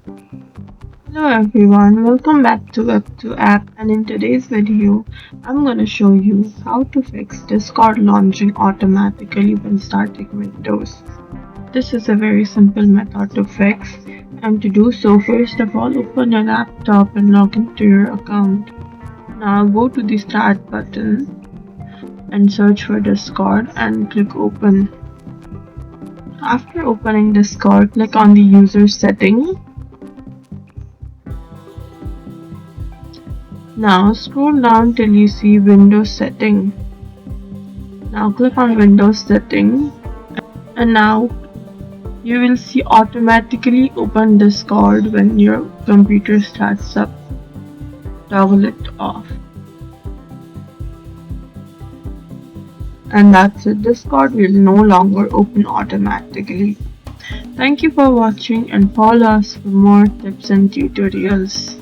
Hello everyone, welcome back to Web2 app, and in today's video I'm gonna show you how to fix Discord launching automatically when starting Windows. This is a very simple method to fix, and to do so, first of all open your laptop and log into your account. Now go to the start button and search for Discord and click open. After opening Discord, click on the user setting. Now scroll down till you see Windows setting. Now click on Windows setting, and now you will see automatically open Discord when your computer starts up. Toggle it off. And that's it. Discord will no longer open automatically. Thank you for watching and follow us for more tips and tutorials.